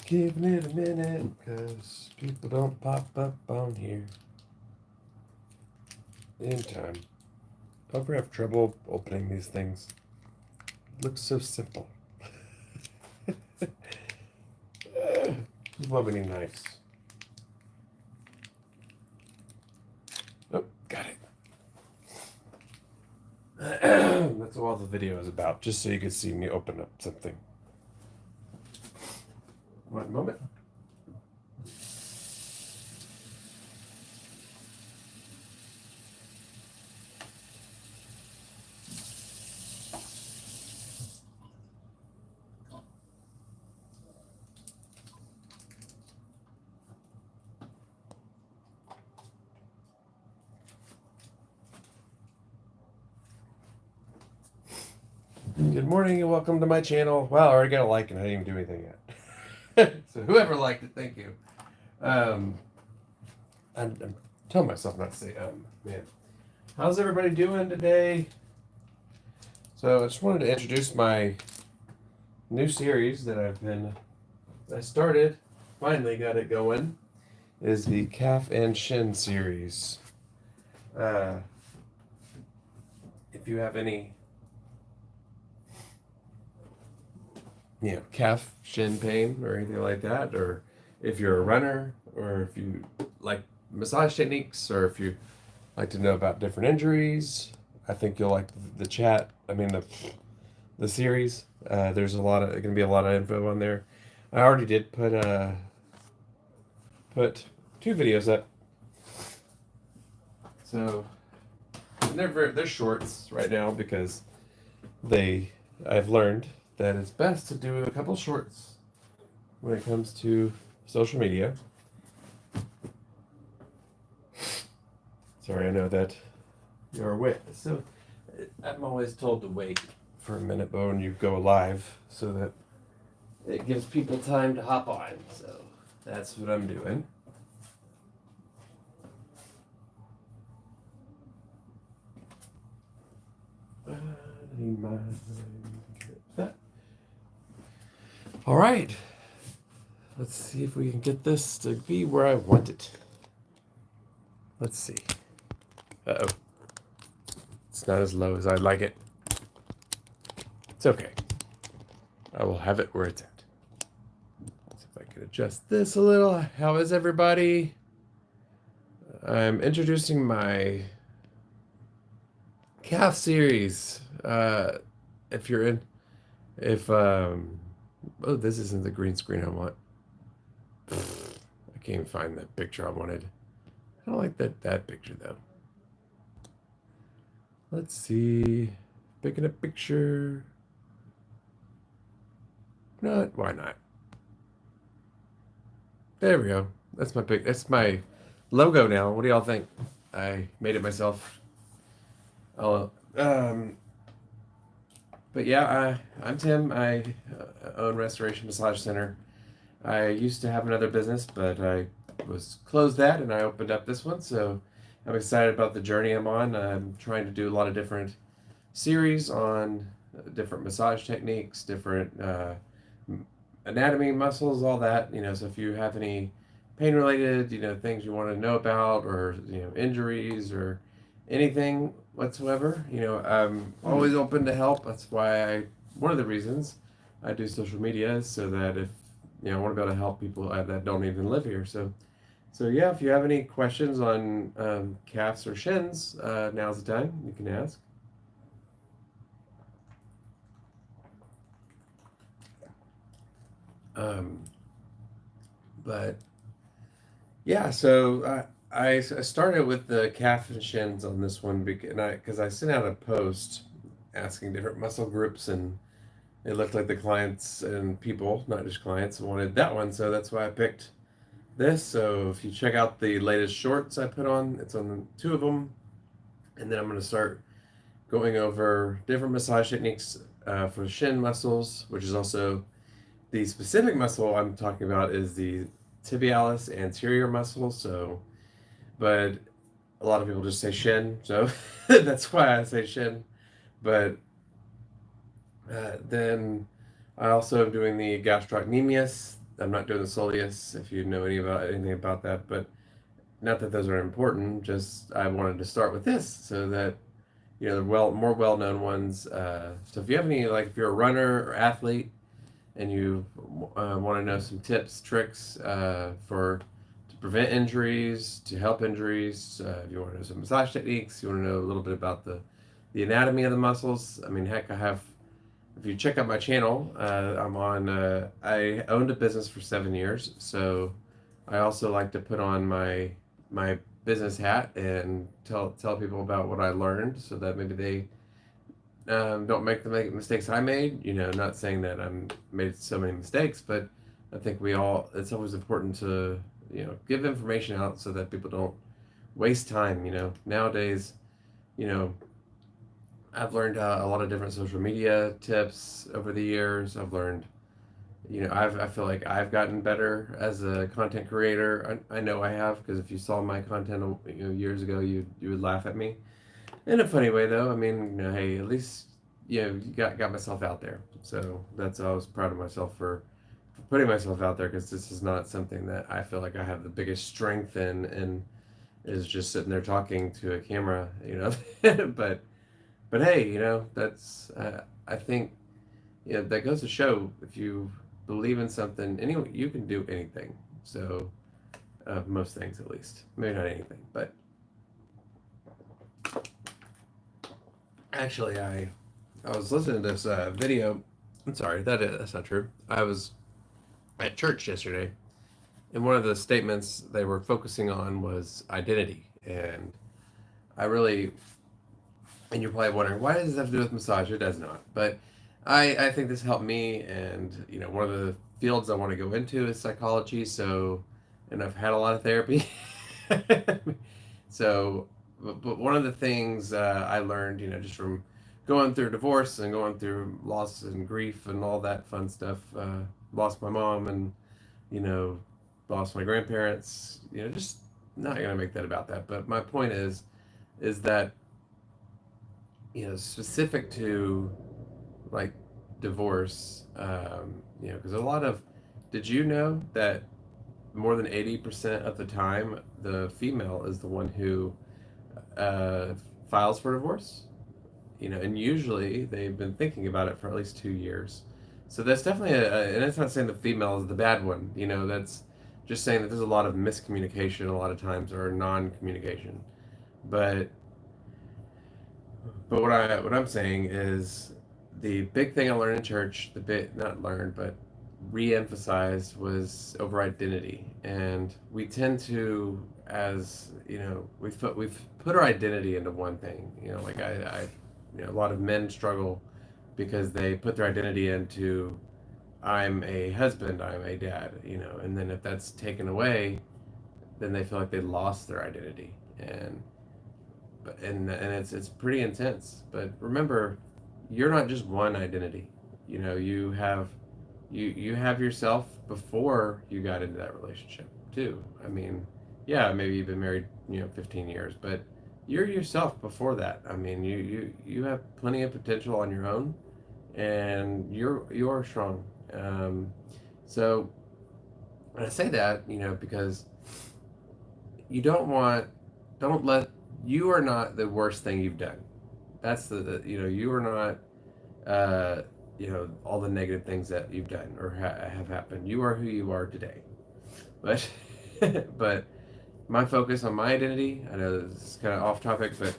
Giving it a minute because people don't pop up on here in time. Ever have trouble opening these things? It looks so simple. Love any knives. Oh, got it. That's what all the video is about, just so you can see me open up something. One moment. Good morning and welcome to my channel. Wow, I already got a like and I didn't even do anything yet. So whoever liked it, thank you. I'm telling myself not to say man. How's everybody doing today? So I just wanted to introduce my new series that I started, finally got it going, is the calf and shin series. If you have any calf shin pain or anything like that, or if you're a runner, or if you like massage techniques, or if you like to know about different injuries, I think you'll like the chat. I mean the series. There's going to be a lot of info on there. I already did put 2 videos up. So they're shorts right now because I've learned that it's best to do a couple shorts when it comes to social media. Sorry, I know that you're wet. So I'm always told to wait for a minute, but when you go live, so that it gives people time to hop on. So that's what I'm doing. All right, let's see if we can get this to be where I want it. Let's see. Uh-oh. It's not as low as I'd like it. It's okay. I will have it where it's at. Let's see if I can adjust this a little. How is everybody? I'm introducing my calf series. Oh, this isn't the green screen I want. I can't even find that picture I wanted. I don't like that picture though. Let's see. Picking a picture. Why not? There we go. That's my logo now. What do y'all think? I made it myself. But yeah, I'm Tim. I own Restoration Massage Center. I used to have another business, but I closed that and I opened up this one. So I'm excited about the journey I'm on. I'm trying to do a lot of different series on different massage techniques, different anatomy, muscles, all that. So if you have any pain-related, things you want to know about, or injuries or anything whatsoever, I'm always open to help. That's why one of the reasons I do social media is so that if I want to be able to help people that don't even live here. So yeah, if you have any questions on calves or shins, now's the time you can ask. But yeah, so I started with the calf and shins on this one because I sent out a post asking different muscle groups, and it looked like the clients and people, not just clients, wanted that one. So that's why I picked this. So if you check out the latest shorts I put on, it's on 2 of them. And then I'm going to start going over different massage techniques for shin muscles, which is also the specific muscle I'm talking about is the tibialis anterior muscle. So, but a lot of people just say shin, so that's why I say shin. But then I also am doing the gastrocnemius I'm not doing the Soleus, if you know anything about that, but not that those are important. Just I wanted to start with this so that the more well known ones. So if you have any, like if you're a runner or athlete and you want to know some tips, tricks for to prevent injuries, to help injuries, if you want to know some massage techniques, you want to know a little bit about the anatomy of the muscles. I mean, heck, I have. If you check out my channel, I'm on. I owned a business for 7 years, so I also like to put on my business hat and tell people about what I learned, so that maybe they don't make the mistakes I made. Not saying that I'm made so many mistakes, but I think we all. It's always important to give information out so that people don't waste time. Nowadays, you know, I've learned a lot of different social media tips over the years. I've learned, I feel like I've gotten better as a content creator. I know I have, because if you saw my content years ago, you would laugh at me in a funny way, though. I mean, hey, at least you got myself out there. So I was proud of myself for putting myself out there, because this is not something that I feel like I have the biggest strength in, and is just sitting there talking to a camera, but hey, that's I think that goes to show, if you believe in something, anyway, you can do anything. So most things, at least, maybe not anything, but actually, I was listening to this video. I'm sorry, that's not true. I was at church yesterday, and one of the statements they were focusing on was identity, and I really, and you're probably wondering, why does this have to do with massage? It does not, but I think this helped me, and one of the fields I want to go into is psychology. So, and I've had a lot of therapy. So, but one of the things I learned, just from going through divorce and going through loss and grief and all that fun stuff, lost my mom, and you know, lost my grandparents. Just not gonna make that about that. But my point is that specific to like divorce, because a lot of, did you know that more than 80% of the time the female is the one who uh, files for divorce? And usually they've been thinking about it for at least 2 years. So that's definitely and that's not saying the female is the bad one. That's just saying that there's a lot of miscommunication a lot of times, or non-communication. But what I'm saying is, the big thing I learned in church, the bit not learned but re-emphasized, was over identity. And we tend to, as we've put our identity into one thing. Like a lot of men struggle because they put their identity into, I'm a husband, I'm a dad, and then if that's taken away, then they feel like they lost their identity. And it's pretty intense. But remember, you're not just one identity. You have yourself before you got into that relationship too. I mean, yeah, maybe you've been married 15 years, but you're yourself before that. I mean, you have plenty of potential on your own, and you're strong. So when I say that, because you don't let, you are not the worst thing you've done. That's you are not all the negative things that you've done or have happened. You are who you are today. But but my focus on my identity, I know this is kind of off topic, but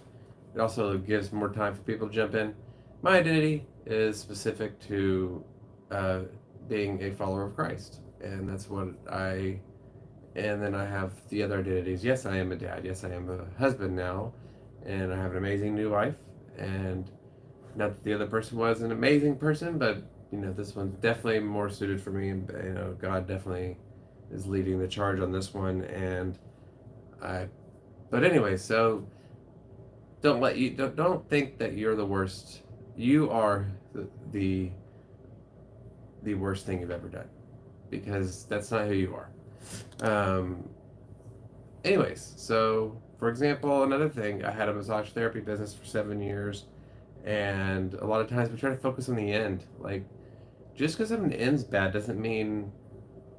it also gives more time for people to jump in. My identity is specific to uh, being a follower of Christ, and that's what I. And then I have the other identities. Yes, I am a dad. Yes, I am a husband now, and I have an amazing new wife. And not that the other person was an amazing person, but this one's definitely more suited for me, and God definitely is leading the charge on this one. And I, but anyway, so don't think that you're the worst. You are the the worst thing you've ever done, because that's not who you are. Um, Anyways, so for example, another thing, I had a massage therapy business for 7 years, and a lot of times we try to focus on the end. Like, just because an end's bad doesn't mean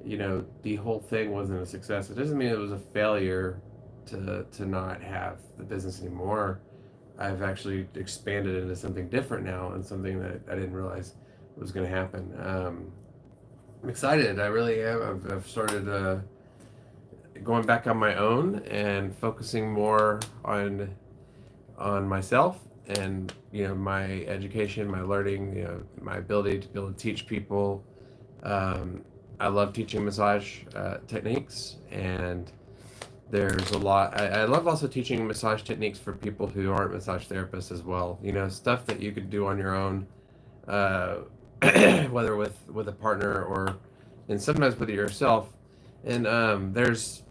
the whole thing wasn't a success. It doesn't mean it was a failure to not have the business anymore. I've actually expanded into something different now, and something that I didn't realize was going to happen. I'm excited. I really am. I've started going back on my own and focusing more on myself, and my education, my learning, my ability to be able to teach people. um, I love teaching massage techniques, and there's a lot. I love also teaching massage techniques for people who aren't massage therapists as well. Stuff that you could do on your own, uh, whether with a partner, or and sometimes with yourself. And there's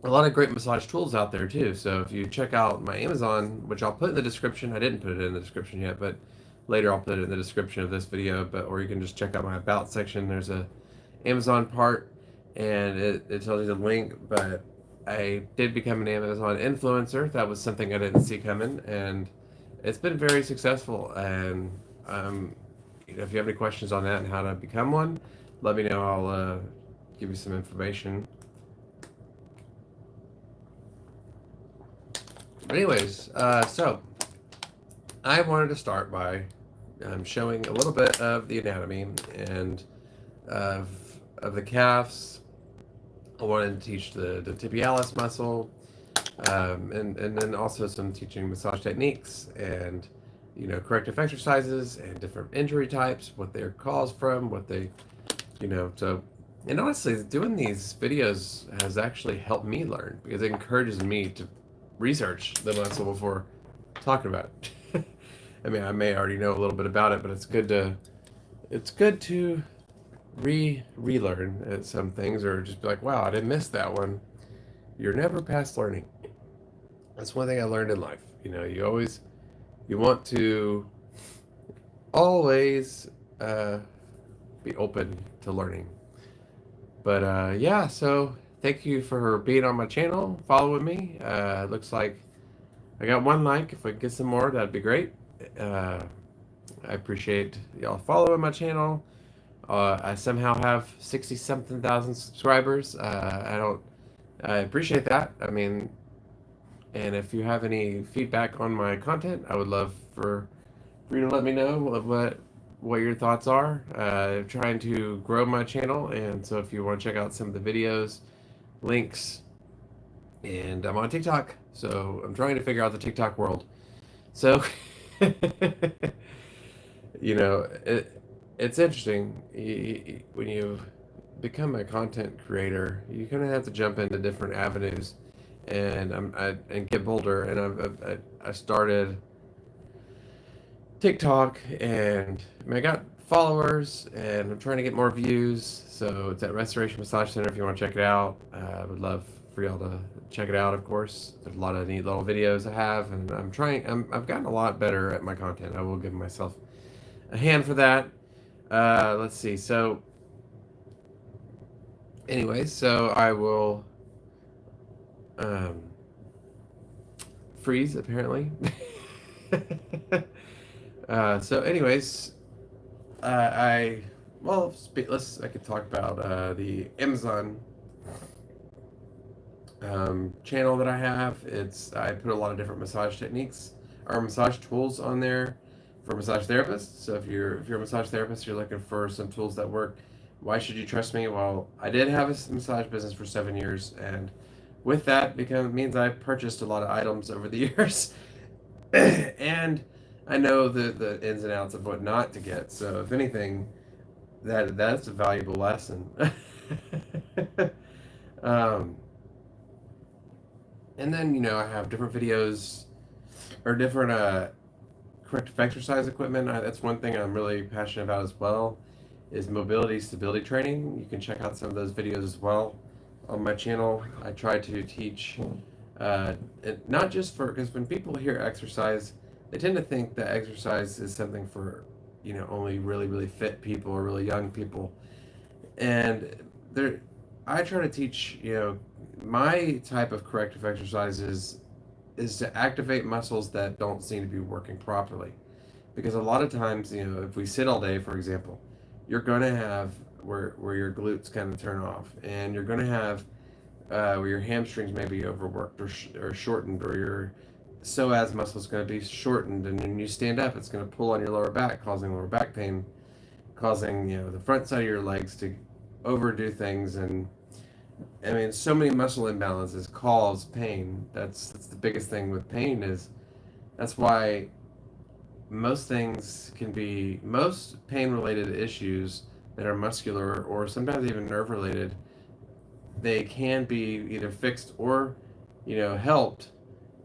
a lot of great massage tools out there too. So if you check out my Amazon, which I'll put in the description, I didn't put it in the description yet, but later I'll put it in the description of this video. But or you can just check out my about section. There's a Amazon part, and it tells you the link. But I did become an Amazon influencer. That was something I didn't see coming, and it's been very successful. And if you have any questions on that and how to become one, let me know. I'll give you some information. But anyways, so I wanted to start by showing a little bit of the anatomy and of the calves. I wanted to teach the tibialis muscle, and then also some teaching massage techniques and corrective exercises and different injury types, what they're caused from, what they so. And honestly, doing these videos has actually helped me learn, because it encourages me to research the muscle before talking about it. I mean, I may already know a little bit about it, but it's good to relearn some things, or just be like, wow, I didn't miss that one. You're never past learning. That's one thing I learned in life. You want to always be open to learning. But yeah, so thank you for being on my channel, following me. Looks like I got one like. If I can get some more, that'd be great. Uh, I appreciate y'all following my channel. I somehow have 60 something thousand subscribers. I appreciate that. I mean, and if you have any feedback on my content, I would love for you to let me know what your thoughts are. Trying to grow my channel, and so if you want to check out some of the videos, links, and I'm on TikTok, so I'm trying to figure out the TikTok world. So, it's interesting. When you become a content creator, you kind of have to jump into different avenues, and and get bolder. And I started TikTok, and I mean, I got followers, and I'm trying to get more views. So it's at Restoration Massage Center if you want to check it out. I would love for y'all to check it out. Of course, there's a lot of neat little videos I have, and I've gotten a lot better at my content. I will give myself a hand for that. Let's see. So, anyways, so I will freeze apparently. So, anyways, I well, I could talk about the Amazon channel that I have. I put a lot of different massage techniques or massage tools on there for massage therapists. So if you're a massage therapist, you're looking for some tools that work. Why should you trust me? Well, I did have a massage business for 7 years, and with that means I purchased a lot of items over the years, and I know the ins and outs of what not to get. So if anything, that's a valuable lesson. um, and then I have different videos or different corrective exercise equipment. That's one thing I'm really passionate about as well, is mobility stability training. You can check out some of those videos as well on my channel. I try to teach, not just because when people hear exercise, they tend to think that exercise is something for only really really fit people or really young people, and I try to teach my type of corrective exercises is to activate muscles that don't seem to be working properly. Because a lot of times, if we sit all day, for example, you're going to have where your glutes kind of turn off, and you're going to have where your hamstrings may be overworked or shortened, or your psoas muscle is going to be shortened, and when you stand up, it's going to pull on your lower back, causing lower back pain, causing the front side of your legs to overdo things, and I mean so many muscle imbalances cause pain. That's the biggest thing with pain is that's why most pain related issues that are muscular or sometimes even nerve related, they can be either fixed or helped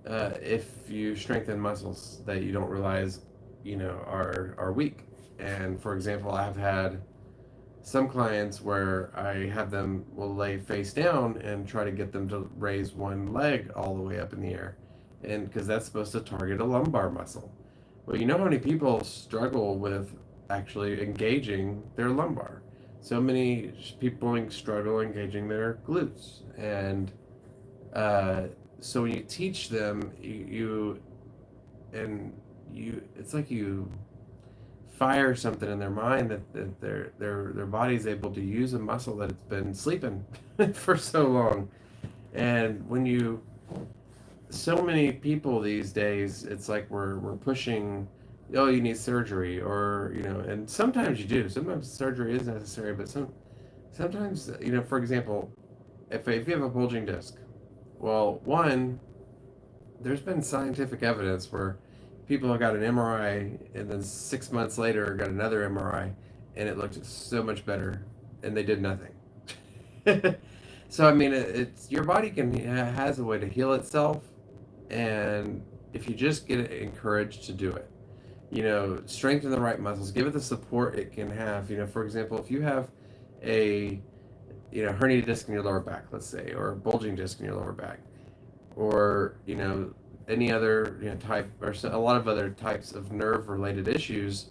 if you strengthen muscles that you don't realize are weak. And for example, I've had some clients where I have them will lay face down and try to get them to raise one leg all the way up in the air, and because that's supposed to target a lumbar muscle. Well, you know how many people struggle with actually engaging their lumbar? So many people struggle engaging their glutes, and so when you teach them, it's like you fire something in their mind that their body's able to use a muscle that it's been sleeping for so long. And so many people these days, it's like we're pushing, oh, you need surgery, or and sometimes you do. Sometimes surgery is necessary, but sometimes for example, if you have a bulging disc, well, one, there's been scientific evidence where people got an MRI and then 6 months later got another MRI and it looked so much better and they did nothing. So I mean, it's your body has a way to heal itself, and if you just get it encouraged to do it, strengthen the right muscles, give it the support it can have. For example, if you have a herniated disc in your lower back, let's say, or a bulging disc in your lower back, or any other type, or a lot of other types of nerve related issues,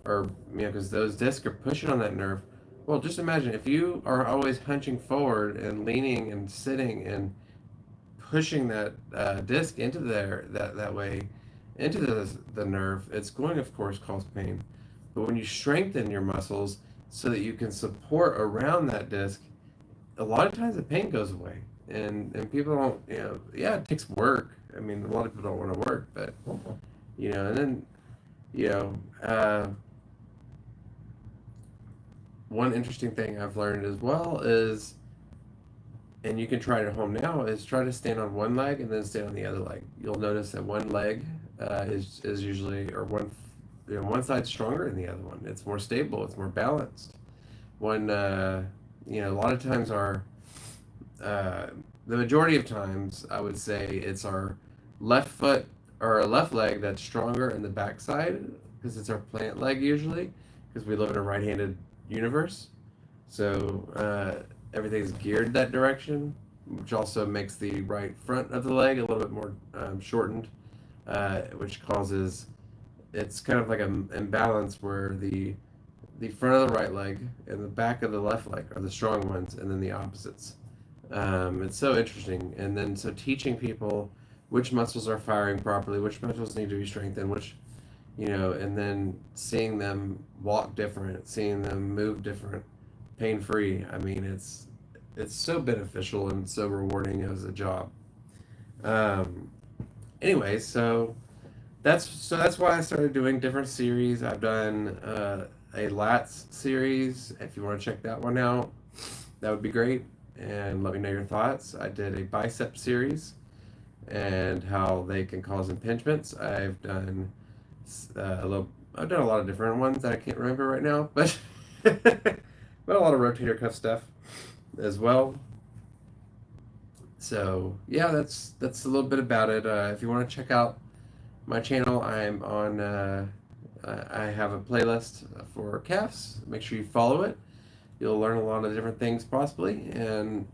or because those discs are pushing on that nerve. Well, just imagine if you are always hunching forward and leaning and sitting and pushing that disc into there that way into the nerve, it's going to, of course, cause pain. But when you strengthen your muscles so that you can support around that disc, a lot of times the pain goes away. And people don't, yeah, it takes work. I mean, a lot of people don't want to work, but and then one interesting thing I've learned as well is, and you can try it at home now, is try to stand on one leg and then stand on the other leg. You'll notice that one leg is usually, or one side's stronger than the other one. It's more stable. It's more balanced. A lot of times the majority of times, I would say it's our left foot or our left leg that's stronger in the backside, because it's our plant leg usually, because we live in a right-handed universe. So everything's geared that direction, which also makes the right front of the leg a little bit more shortened, which causes, it's kind of like an imbalance where the front of the right leg and the back of the left leg are the strong ones, and then the opposites. It's so interesting. And then so teaching people which muscles are firing properly, which muscles need to be strengthened, and then seeing them walk different, seeing them move different, pain-free. I mean, it's so beneficial and so rewarding as a job. Anyway, so that's why I started doing different series. I've done a lats series. If you want to check that one out, that would be great. And let me know your thoughts. I did a bicep series and how they can cause impingements. I've done a lot of different ones that I can't remember right now, but but a lot of rotator cuff stuff as well. So yeah, that's a little bit about it. If you want to check out my channel, I'm on. I have a playlist for calves. Make sure you follow it. You'll learn a lot of different things possibly, and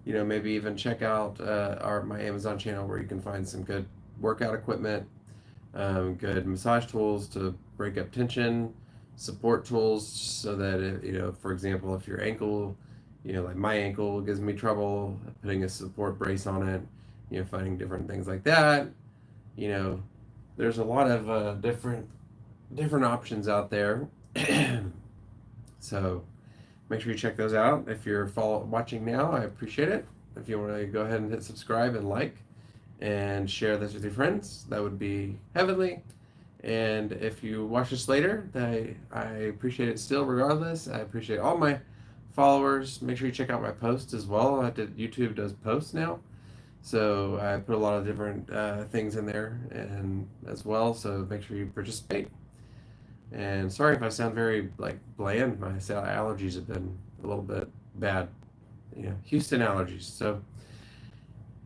maybe even check out my Amazon channel where you can find some good workout equipment, good massage tools to break up tension, support tools so that for example, if your ankle, like my ankle gives me trouble, putting a support brace on it, finding different things like that. There's a lot of different options out there. So Make sure you check those out. If you're watching now, I appreciate it. If you want to go ahead and hit subscribe and like and share this with your friends, that would be heavenly. And if you watch this later, I appreciate it still regardless. I appreciate all my followers. Make sure you check out my posts as well. YouTube does posts now. So I put a lot of different things in there and as well. So make sure you participate. And sorry if I sound very like bland. My allergies have been a little bit bad. Houston allergies. So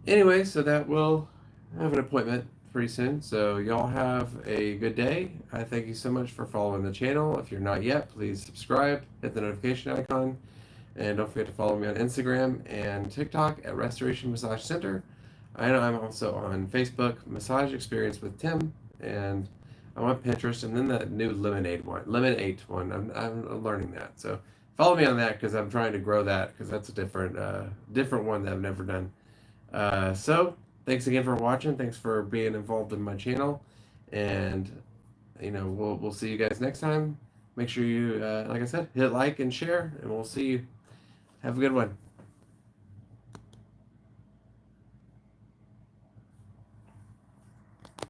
anyway, so that will have an appointment pretty soon. So y'all have a good day. I thank you so much for following the channel. If you're not yet, please subscribe, hit the notification icon, and don't forget to follow me on Instagram and TikTok at Restoration Massage Center. I know I'm also on Facebook, Massage Experience with Tim, and I'm on Pinterest, and then the new Lemonade one. I'm learning that. So follow me on that because I'm trying to grow that because that's a different one that I've never done. So thanks again for watching. Thanks for being involved in my channel, and we'll see you guys next time. Make sure you, like I said, hit like and share, and we'll see you. Have a good one.